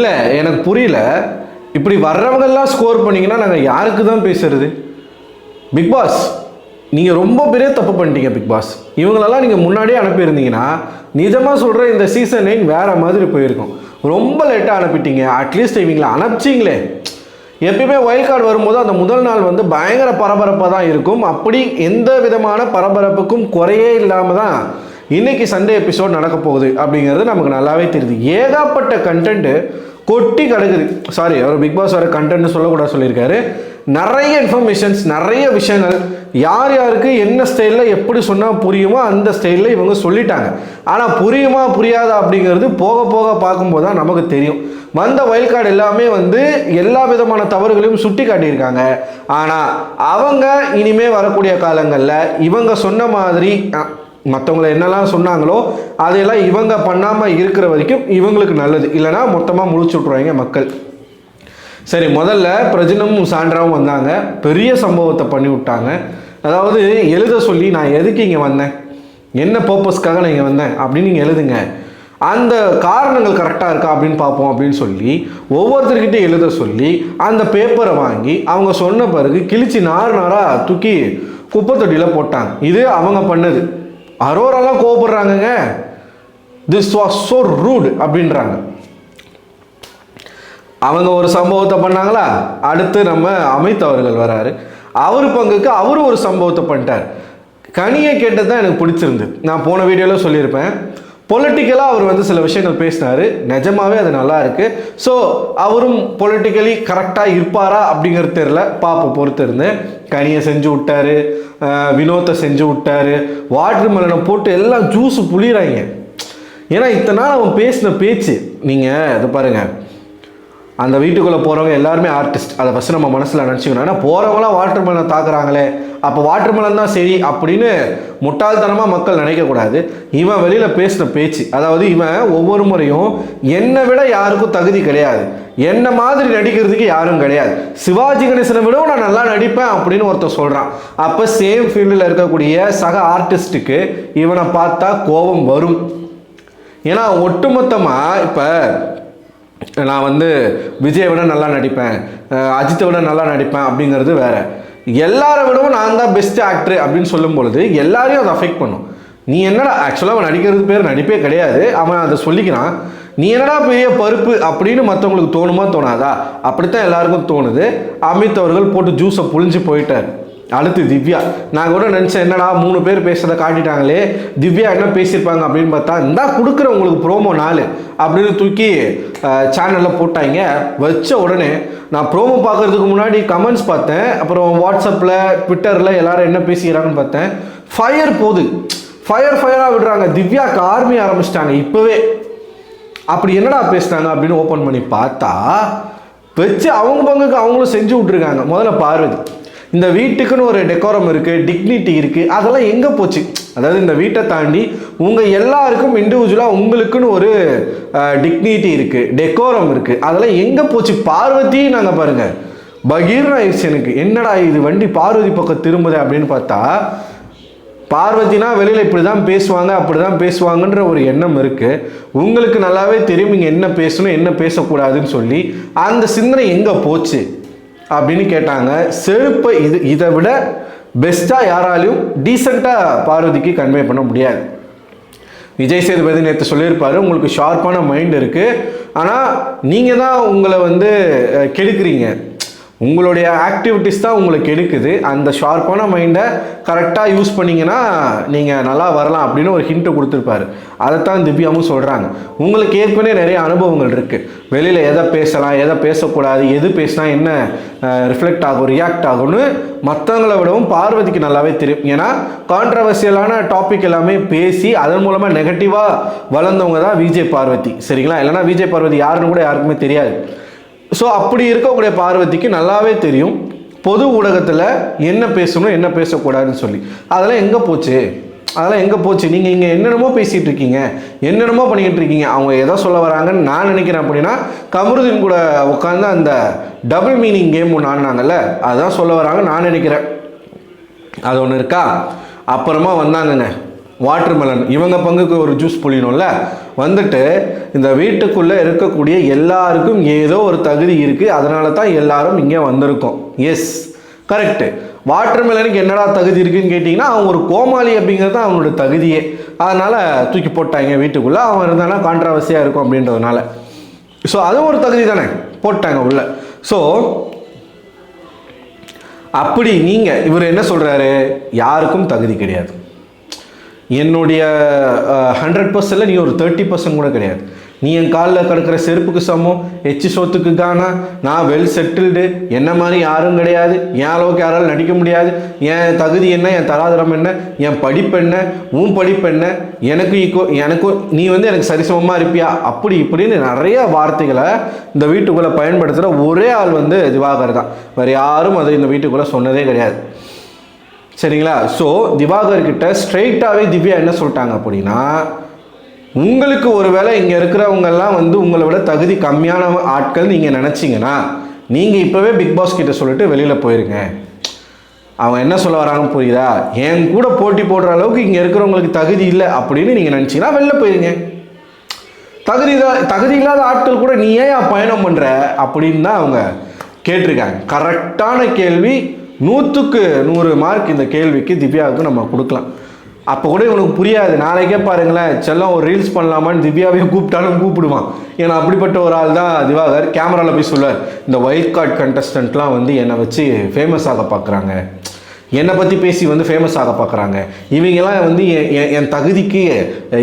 இல்லை எனக்கு புரியல. இப்படி வர்றவங்கெல்லாம் ஸ்கோர் பண்ணிங்கன்னா நாங்கள் யாருக்கு தான் பேசுறது? பிக் பாஸ் நீங்கள் ரொம்ப பெரிய தப்பு பண்ணிட்டீங்க. பிக் பாஸ் இவங்களெல்லாம் நீங்கள் முன்னாடியே அனுப்பியிருந்தீங்கன்னா நிஜமாக சொல்கிற இந்த சீசன் 9 வேறு மாதிரி போயிருக்கும். ரொம்ப லேட்டாக அனுப்பிட்டீங்க. அட்லீஸ்ட் இவங்களை அனுப்பிச்சிங்களே. எப்பயுமே வைல்ட் கார்டு வரும்போது அந்த முதல் நாள் வந்து பயங்கர பரபரப்பாக தான் இருக்கும். அப்படி எந்த விதமான பரபரப்புக்கும் குறையே இல்லாமல் தான் இன்றைக்கி சண்டே எபிசோட் நடக்க போகுது அப்படிங்கிறது நமக்கு நல்லாவே தெரியுது. ஏகப்பட்ட கண்டென்ட்டு கொட்டி கிடக்குது. சாரி, அவர் பிக் பாஸ் வர கண்டென்ட் சொல்லக்கூடாது சொல்லியிருக்காரு. நிறைய இன்ஃபர்மேஷன்ஸ், நிறைய விஷயங்கள் யார் யாருக்கு என்ன ஸ்டைலில் எப்படி சொன்னால் புரியுமோ அந்த ஸ்டைலில் இவங்க சொல்லிட்டாங்க. ஆனால் புரியுமா புரியாதா அப்படிங்கிறது போக போக பார்க்கும்போது தான் நமக்கு தெரியும். வந்த வைல்ட் கார்டு எல்லாமே வந்து எல்லா விதமான தவறுகளையும் சுட்டி காட்டியிருக்காங்க. ஆனால் அவங்க இனிமே வரக்கூடிய காலங்களில் இவங்க சொன்ன மாதிரி மற்றவங்களை என்னெல்லாம் சொன்னாங்களோ அதையெல்லாம் இவங்க பண்ணாமல் இருக்கிற வரைக்கும் இவங்களுக்கு நல்லது. இல்லைனா மொத்தமாக முழிச்சு விட்ருவாங்க மக்கள். சரி, முதல்ல பிரஜினும் சாண்ட்ராவும் வந்தாங்க. பெரிய சம்பவத்தை பண்ணி விட்டாங்க. அதாவது எழுத சொல்லி நான் எதுக்கு இங்கே வந்தேன், என்ன பர்பஸ்க்காக நான் இங்கே வந்தேன் அப்படின்னு நீங்கள் எழுதுங்க, அந்த காரணங்கள் கரெக்டாக இருக்கா அப்படின்னு பார்ப்போம் அப்படின்னு சொல்லி ஒவ்வொருத்தர்கிட்டையும் எழுத சொல்லி அந்த பேப்பரை வாங்கி அவங்க சொன்ன பிறகு கிழிச்சு நாராக தூக்கி குப்பை தொட்டியில் போட்டாங்க. இது அவங்க பண்ணது. அரோரெல்லாம் கோவப்படுறாங்கங்க. திஸ் வாஸ் ஸோ ரூட் அப்படின்றாங்க. அவங்க ஒரு சம்பவத்தை பண்ணாங்களா, அடுத்து நம்ம அமித் அவர்கள் வராரு. அவர் பங்குக்கு அவர் ஒரு சம்பவத்தை பண்ணிட்டார். கனியை கேட்டது தான் எனக்கு பிடிச்சிருந்து. நான் போன வீடியோவில் சொல்லியிருப்பேன். பொலிட்டிக்கலாக அவர் வந்து சில விஷயங்கள் பேசினார். நிஜமாகவே அது நல்லா இருக்குது. ஸோ அவரும் பொலிட்டிக்கலி கரெக்டாக இருப்பாரா அப்படிங்கிறது தெரியல, பார்ப்போம் பொறுத்து இருந்து. கனியை செஞ்சு விட்டார், வினோத்தை செஞ்சு விட்டார், வாட்டர் மெலனை போட்டு எல்லாம் ஜூஸு புளிகிறாங்க. ஏன்னா இத்தனை நாள் அவன் பேசின பேச்சு நீங்கள் இது பாருங்கள். அந்த வீட்டுக்குள்ளே போகிறவங்க எல்லாருமே ஆர்டிஸ்ட். அதை ஃபஸ்ட்டு நம்ம மனசில் நினச்சிக்கணும். ஏன்னா போகிறவங்களாம் வாட்டர் மெலனை தாக்குறாங்களே, அப்போ வாட்டர் மெலன் தான் சரி அப்படின்னு முட்டாள்தனமாக மக்கள் நினைக்கக்கூடாது. இவன் வெளியில் பேசின பேச்சு, அதாவது இவன் ஒவ்வொரு முறையும் என்னை விட யாருக்கும் தகுதி கிடையாது, என்ன மாதிரி நடிக்கிறதுக்கு யாரும் கிடையாது, சிவாஜி கணேசனை விடவும் நான் நல்லா நடிப்பேன் அப்படின்னு ஒருத்தர் சொல்கிறான். அப்போ சேம் ஃபீல்டில் இருக்கக்கூடிய சக ஆர்டிஸ்ட்டுக்கு இவனை பார்த்தா கோபம் வரும். ஏன்னா ஒட்டுமொத்தமாக இப்போ நான் வந்து விஜயை விட நல்லா நடிப்பேன், அஜித்தை விட நல்லா நடிப்பேன் அப்படிங்கிறது வேறு. எல்லாரை விடவும் நான் தான் பெஸ்ட் ஆக்டர் அப்படின்னு சொல்லும் பொழுது எல்லாரையும் அதை அஃபெக்ட் பண்ணும். நீ என்னடா, ஆக்சுவலாக அவன் நடிக்கிறது பேர் நடிப்பே கிடையாது, அவன் அதை சொல்லிக்கிறான். நீ என்னடா பெரிய பருப்பு அப்படின்னு மற்றவங்களுக்கு தோணுமா தோணாதா? அப்படித்தான் எல்லாருக்கும் தோணுது. அமித் அவர்கள் போட்டு ஜூஸை புழிஞ்சு போயிட்டார். அடுத்து திவ்யா. நான் கூட நினச்சேன் என்னடா 3 பேர் பேசுகிறத காட்டிட்டாங்களே, திவ்யா என்ன பேசியிருப்பாங்க அப்படின்னு பார்த்தா, இந்தா கொடுக்குற உங்களுக்கு ப்ரோமோ 4 அப்படின்னு தூக்கி சேனலில் போட்டாங்க. வச்ச உடனே நான் ப்ரோமோ பார்க்குறதுக்கு முன்னாடி கமெண்ட்ஸ் பார்த்தேன், அப்புறம் வாட்ஸ்அப்பில் ட்விட்டரில் எல்லாரும் என்ன பேசிக்கிறாங்கன்னு பார்த்தேன். ஃபயர் போகுது, ஃபயராக விடுறாங்க. திவ்யாவுக்கு ஆர்மி ஆரம்பிச்சிட்டாங்க இப்போவே. அப்படி என்னடா பேசுனாங்க அப்படின்னு ஓப்பன் பண்ணி பார்த்தா வச்சு அவங்க பங்குக்கு அவங்களும் செஞ்சு விட்ருக்காங்க. முதல்ல பார்வதி, இந்த வீட்டுக்குன்னு ஒரு டெக்கோரம் இருக்குது, டிக்னிட்டி இருக்குது, அதெல்லாம் எங்கே போச்சு? அதாவது இந்த வீட்டை தாண்டி உங்கள் எல்லாருக்கும் இண்டிவிஜுவலாக உங்களுக்குன்னு ஒரு டிக்னிட்டி இருக்குது, டெக்கோரம் இருக்குது, அதெல்லாம் எங்கே போச்சு? பார்வதி நாங்கள் பாருங்கள் பகீர்னு ஆயிடுச்சு எனக்கு. என்னடா இது வண்டி பார்வதி பக்கம் திரும்புது அப்படின்னு பார்த்தா, பார்வதினா வெளியில் இப்படி தான் பேசுவாங்க, அப்படி தான் பேசுவாங்கன்ற ஒரு எண்ணம் இருக்குது. உங்களுக்கு நல்லாவே தெரியும் இங்கே என்ன பேசணும் என்ன பேசக்கூடாதுன்னு சொல்லி. அந்த சிந்தனை எங்கே போச்சு அப்படின்னு கேட்டாங்க. செருப்பை இதை விட பெஸ்ட்டாக யாராலையும் டீசெண்டாக பார்வதிக்கு கன்வே பண்ண முடியாது. விஜய் சேதுபதி நேற்று சொல்லியிருப்பார், உங்களுக்கு ஷார்ப்பான மைண்ட் இருக்குது, ஆனால் நீங்கள் தான் உங்களை வந்து கெடுக்குறீங்க, உங்களுடைய ஆக்டிவிட்டிஸ் தான் உங்களுக்கு எடுக்குது. அந்த ஷார்ப்பான மைண்டை கரெக்டாக யூஸ் பண்ணிங்கன்னா நீங்கள் நல்லா வரலாம் அப்படின்னு ஒரு ஹிண்ட்டு கொடுத்துருப்பாரு. அதைத்தான் திவ்யாவும் சொல்கிறாங்க. உங்களுக்கு ஏற்கனவே நிறைய அனுபவங்கள் இருக்குது. வெளியில் எதை பேசலாம், எதை பேசக்கூடாது, எது பேசினா என்ன ரிஃப்ளெக்ட் ஆகும், ரியாக்ட் ஆகும்னு மற்றவங்களை விடவும் பார்வதிக்கு நல்லாவே தெரியும். ஏன்னா கான்ட்ரவர்சியலான டாபிக் எல்லாமே பேசி அதன் மூலமாக நெகட்டிவாக வளர்ந்தவங்க தான் விஜய் பார்வதி. சரிங்களா? இல்லைனா விஜய் பார்வதி யாருன்னு கூட யாருக்குமே தெரியாது. ஸோ அப்படி இருக்கக்கூடிய பார்வதிக்கு நல்லாவே தெரியும் பொது ஊடகத்தில் என்ன பேசணும் என்ன பேசக்கூடாதுன்னு சொல்லி. அதெல்லாம் எங்கே போச்சு? அதெல்லாம் எங்கே போச்சு? நீங்கள் இங்கே என்னென்னமோ பேசிகிட்டு இருக்கீங்க, என்னென்னமோ பண்ணிக்கிட்டு இருக்கீங்க. அவங்க எதோ சொல்ல வராங்கன்னு நான் நினைக்கிறேன். அப்படின்னா கமருதீன் கூட உட்காந்து அந்த டபுள் மீனிங் கேம் ஒன்று ஆடினாங்கல்ல, அதுதான் சொல்ல வராங்கன்னு நான் நினைக்கிறேன். அது ஒன்று இருக்கா. அப்புறமா வந்தாங்கங்க வாட்டர்மெலன் இவங்க பங்குக்கு ஒரு ஜூஸ் புளியணும்ல, வந்துட்டு இந்த வீட்டுக்குள்ளே இருக்கக்கூடிய எல்லாருக்கும் ஏதோ ஒரு தகுதி இருக்குது, அதனால தான் எல்லாரும் இங்கே வந்திருக்கோம். S, correct. வாட்டர்மெலனுக்கு என்னடா தகுதி இருக்குன்னு கேட்டிங்கன்னா, அவன் ஒரு கோமாளி அப்படிங்கிறது தான் அவனோட தகுதியே. அதனால் தூக்கி போட்டாங்க வீட்டுக்குள்ளே, அவன் இருந்தானா கான்ட்ரவர்சியாக இருக்கும் அப்படின்றதுனால. ஸோ அதுவும் ஒரு தகுதி தானே, போட்டாங்க உள்ள. ஸோ அப்படி நீங்கள் இவர் என்ன சொல்கிறாரு, யாருக்கும் தகுதி கிடையாது, என்னுடைய 100%ல் நீ ஒரு 30% கூட கிடையாது, நீ என் காலில் கிடக்கிற செருப்புக்கு சமம், எச்சு சொத்துக்கு காணா, நான் வெல் செட்டில்டு, என்ன மாதிரி யாரும் கிடையாது, என் அளவுக்கு யாராலும் நடிக்க முடியாது, என் தகுதி என்ன, என் தராதரம் என்ன, என் படிப்பு என்ன, உன் படிப்பு என்ன, எனக்கும் நீ வந்து எனக்கு சரிசமமாக இருப்பியா, அப்படி இப்படின்னு நிறைய வார்த்தைகளை இந்த வீட்டுக்குள்ளே பயன்படுத்துகிற ஒரே ஆள் வந்து திவாகர் தான். வேறு யாரும் அதை இந்த வீட்டுக்குள்ளே சொன்னதே கிடையாது. சரிங்களா? ஸோ திவாகர்கிட்ட ஸ்ட்ரெயிட்டாகவே திவ்யா என்ன சொல்லிட்டாங்க அப்படின்னா, உங்களுக்கு ஒரு வேளை இங்கே இருக்கிறவங்கெல்லாம் வந்து உங்களை விட தகுதி கம்மியான ஆட்கள் நீங்கள் நினச்சிங்கன்னா, நீங்கள் இப்போவே பிக் பாஸ் கிட்ட சொல்லிட்டு வெளியில் போயிருங்க. அவங்க என்ன சொல்ல வராங்கன்னு புரியுதா? என் கூட போட்டி போடுற அளவுக்கு இங்கே இருக்கிறவங்களுக்கு தகுதி இல்லை அப்படின்னு நீங்கள் நினச்சிங்கன்னா வெளில போயிருங்க. தகுதி இல்லாத ஆட்கள் கூட நீ ஏன் பயணம் பண்ணுற அப்படின்னு தான் அவங்க கேட்டிருக்காங்க. கரெக்டான கேள்வி, 100க்கு 100 மார்க் இந்த கேள்விக்கு திவ்யாவுக்கு நம்ம கொடுக்கலாம். அப்போ கூட இவனுக்கு புரியாது. நாளைக்கே பாருங்களேன், செல்லம் ஒரு ரீல்ஸ் பண்ணலாமான்னு திவ்யாவே கூப்பிட்டாலும் கூப்பிடுவான். ஏன்னா அப்படிப்பட்ட ஒரு ஆள் தான் திவாகர். கேமராவில் போய் சொல்லுவார், இந்த வைல்ட் கார்டு கண்டஸ்டன்ட்லாம் வந்து என்னை வச்சு ஃபேமஸ் ஆக பார்க்குறாங்க, என்னை பற்றி பேசி வந்து ஃபேமஸ் ஆக பார்க்குறாங்க, இவங்கெல்லாம் வந்து என் தகுதிக்கு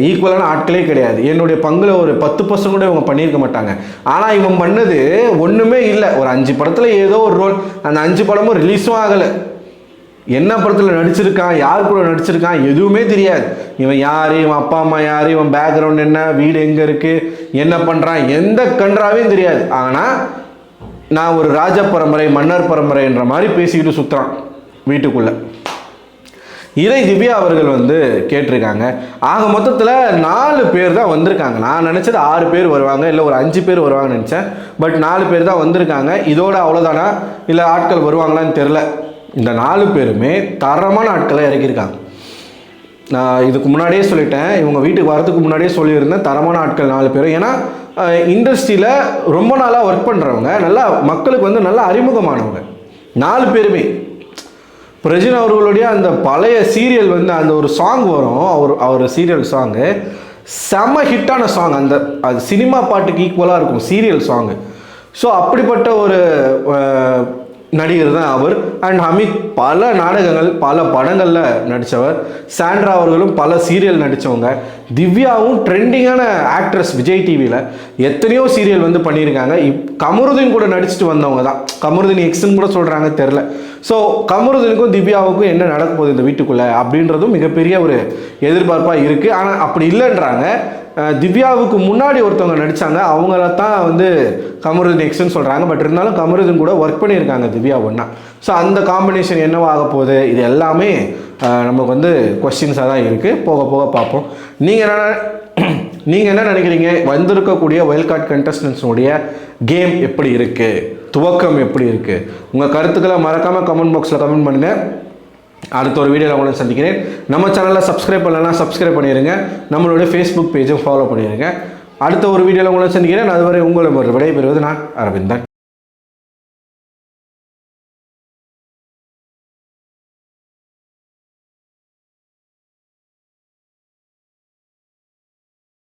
ஈக்குவலான ஆட்களே கிடையாது, என்னுடைய பங்கில் ஒரு 10% கூட இவங்க பண்ணியிருக்க மாட்டாங்க. ஆனால் இவன் பண்ணது ஒன்றுமே இல்லை. ஒரு 5 படத்தில் ஏதோ ஒரு ரோல், அந்த 5 படமும் ரிலீஸும் ஆகலை. என்ன படத்தில் நடிச்சிருக்கான், யார் கூட நடிச்சிருக்கான் எதுவுமே தெரியாது. இவன் யார், இவன் அப்பா அம்மா யார், இவன் பேக்ரவுண்ட் என்ன, வீடு எங்கே இருக்குது, என்ன பண்ணுறான், எந்த கன்றாவையும் தெரியாது. ஆனால் நான் ஒரு ராஜ பரம்பரை, மன்னர் பரம்பரைன்ற மாதிரி பேசிக்கிட்டு சுற்றுறான் வீட்டுக்குள்ளே. இதை திவ்யா அவர்கள் வந்து கேட்டிருக்காங்க. ஆக மொத்தத்தில் 4 பேர் தான் வந்திருக்காங்க. நான் நினச்சது 6 பேர் வருவாங்க, இல்லை ஒரு 5 பேர் வருவாங்கன்னு நினச்சேன். பட் 4 பேர் தான் வந்திருக்காங்க. இதோட அவ்வளோதானா, இல்லை ஆட்கள் வருவாங்களான்னு தெரில. இந்த 4 பேருமே தரமான ஆட்களை இறக்கியிருக்காங்க. நான் இதுக்கு முன்னாடியே சொல்லிட்டேன், இவங்க வீட்டுக்கு வரதுக்கு முன்னாடியே சொல்லியிருந்தேன், தரமான ஆட்கள் 4 பேரும். ஏன்னா இண்டஸ்ட்ரியில் ரொம்ப நாளாக ஒர்க் பண்ணுறவங்க, நல்லா மக்களுக்கு வந்து நல்லா அறிமுகமானவங்க 4 பேருமே. பிரஜின் அவர்களுடைய அந்த பழைய சீரியல் வந்து அந்த ஒரு சாங் வரும், அவர் சீரியல் சாங்கு செம்ம ஹிட்டான சாங். அது சினிமா பாட்டுக்கு ஈக்குவலாக இருக்கும் சீரியல் சாங்கு. ஸோ அப்படிப்பட்ட ஒரு நடிகர் தான் அவர். அண்ட் ஹமீத் பல நாடகங்கள், பல படங்களில் நடித்தவர். சாண்ட்ரா அவர்களும் பல சீரியல் நடித்தவங்க. திவ்யாவும் ட்ரெண்டிங்கான ஆக்ட்ரஸ், விஜய் டிவியில் எத்தனையோ சீரியல் வந்து பண்ணியிருக்காங்க. கமருதீன் கூட நடிச்சுட்டு வந்தவங்க தான். கமருதீன் எக்ஸ்ன்னு கூட சொல்கிறாங்க, தெரில. ஸோ கமருதீனுக்கும் திவ்யாவுக்கும் என்ன நடக்க போகுது இந்த வீட்டுக்குள்ளே அப்படின்றதும் மிகப்பெரிய ஒரு எதிர்பார்ப்பாக இருக்குது. ஆனால் அப்படி இல்லைன்றாங்க. திவ்யாவுக்கு முன்னாடி ஒருத்தவங்க நடித்தாங்க, அவங்கள தான் வந்து கமருதீன் எக்ஸ்ன்னு சொல்கிறாங்க. பட் இருந்தாலும் கமருதீன் கூட ஒர்க் பண்ணியிருக்காங்க திவ்யா ஒன்றா. ஸோ அந்த காம்பினேஷன் என்னவாக போகுது, இது எல்லாமே நமக்கு வந்து கொஸ்டின்ஸாக தான் இருக்குது. போக போக பார்ப்போம். நீங்கள் என்ன நினைக்கிறீங்க, வந்திருக்கக்கூடிய வைல்ட் கார்டு கண்டஸ்டன்ஸுடைய கேம் எப்படி இருக்குது, துவக்கம் எப்படி இருக்குது? உங்கள் கருத்துக்களை மறக்காமல் கமெண்ட் பாக்ஸில் கமெண்ட் பண்ணுங்கள். அடுத்த ஒரு வீடியோவில் உங்களை சந்திக்கிறேன். நம்ம சேனலில் சப்ஸ்கிரைப் பண்ணலன்னா சப்ஸ்கிரைப் பண்ணிடுங்க. நம்மளுடைய ஃபேஸ்புக் பேஜும் ஃபாலோ பண்ணிடுங்க. அடுத்த ஒரு வீடியோவில் உங்களை சந்திக்கிறேன். அதுவரை உங்களை விடைபெறுவது நான் அரவிந்தன்.